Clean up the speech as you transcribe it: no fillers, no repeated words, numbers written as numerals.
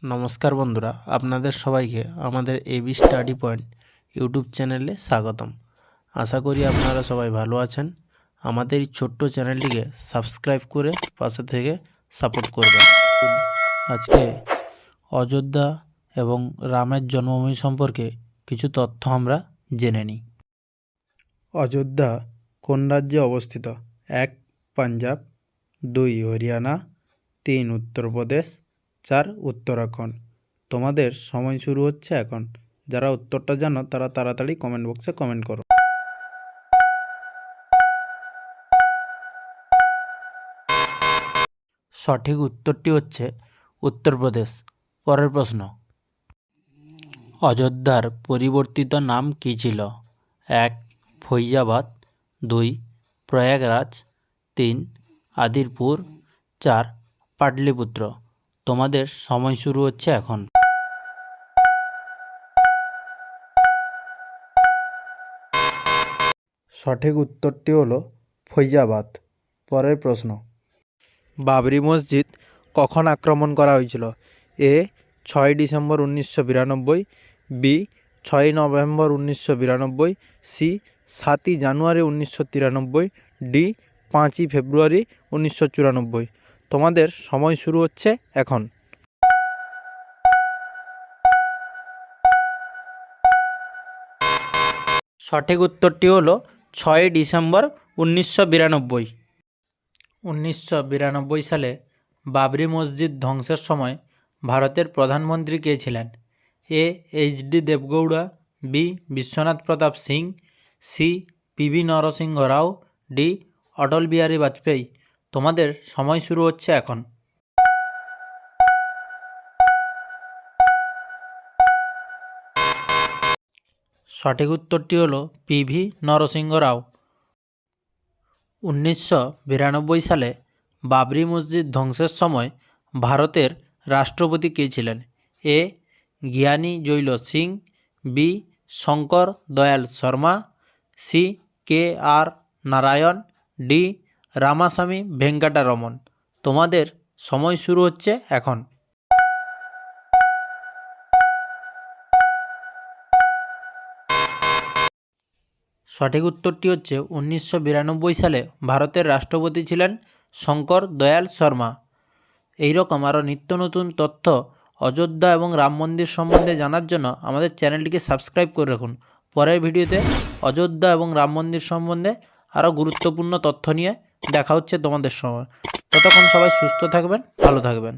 নমস্কার বন্ধুরা, আপনাদের সবাইকে আমাদের এবি স্টাডি পয়েন্ট ইউটিউব চ্যানেলে স্বাগতম। আশা করি আপনারা সবাই ভালো আছেন। আমাদের এই ছোট্ট চ্যানেলটিকে সাবস্ক্রাইব করে পাশে থেকে সাপোর্ট করবেন। আজকে অযোধ্যা এবং রামের জন্মভূমি সম্পর্কে কিছু তথ্য আমরা জেনে নিই। অযোধ্যা কোন রাজ্যে অবস্থিত? 1. পাঞ্জাব, 2. হরিয়ানা, 3. উত্তরপ্রদেশ, 4. উত্তরাখণ্ড। তোমাদের সময় শুরু হচ্ছে এখন। যারা উত্তরটা জানো তারা তাড়াতাড়ি কমেন্ট বক্সে কমেন্ট করো। সঠিক উত্তরটি হচ্ছে উত্তরপ্রদেশ। পরের প্রশ্ন, অযোধ্যার পরিবর্তিত নাম কী ছিল? 1. ফৈজাবাদ, 2. প্রয়াগরাজ, 3. আদিরপুর, 4. পাটলিপুত্র। তোমাদের সময় শুরু হচ্ছে এখন। সঠিক উত্তরটি হলো ফৈজাবাদ। পরের প্রশ্ন, বাবরি মসজিদ কখন আক্রমণ করা হয়েছিল? এ 6 ডিসেম্বর 1992, বি 6 নভেম্বর 1992, সি 7 জানুয়ারি 1993, ডি 5 ফেব্রুয়ারি 1994। তোমাদের সময় শুরু হচ্ছে এখন। সঠিক উত্তরটি হলো 6 ডিসেম্বর 1992। 1992 সালে বাবরি মসজিদ ধ্বংসের সময় ভারতের প্রধানমন্ত্রী কে ছিলেন? এ HD. Deve Gowda, B Biswanath Pratap Singh, C PV. Narasimha রাও, ডি অটল বিহারী বাজপেয়ী। তোমাদের সময় শুরু হচ্ছে এখন। সঠিক উত্তরটি হলো পি.ভি. নরসিংহ রাও। 1992 সালে বাবরি মসজিদ ধ্বংসের সময় ভারতের রাষ্ট্রপতি কে ছিলেন? এ জ্ঞানী Zail Singh, B Shankar Dayal Sharma, C K আর নারায়ণ, ডি রামাস্বামী ভেঙ্কটারমন। তোমাদের সময় শুরু হচ্ছে এখন। সঠিক উত্তরটি হচ্ছে 1992 সালে ভারতের রাষ্ট্রপতি ছিলেন শঙ্কর দয়াল শর্মা। এইরকম আরও নিত্য নতুন তথ্য অযোধ্যা এবং রাম মন্দির সম্বন্ধে জানার জন্য আমাদের চ্যানেলটিকে সাবস্ক্রাইব করে রাখুন। পরের ভিডিওতে অযোধ্যা এবং রাম মন্দির সম্বন্ধে আরও গুরুত্বপূর্ণ তথ্য নিয়ে দেখা হচ্ছে তোমাদের সময়। ততক্ষণ সবাই সুস্থ থাকবেন, ভালো থাকবেন।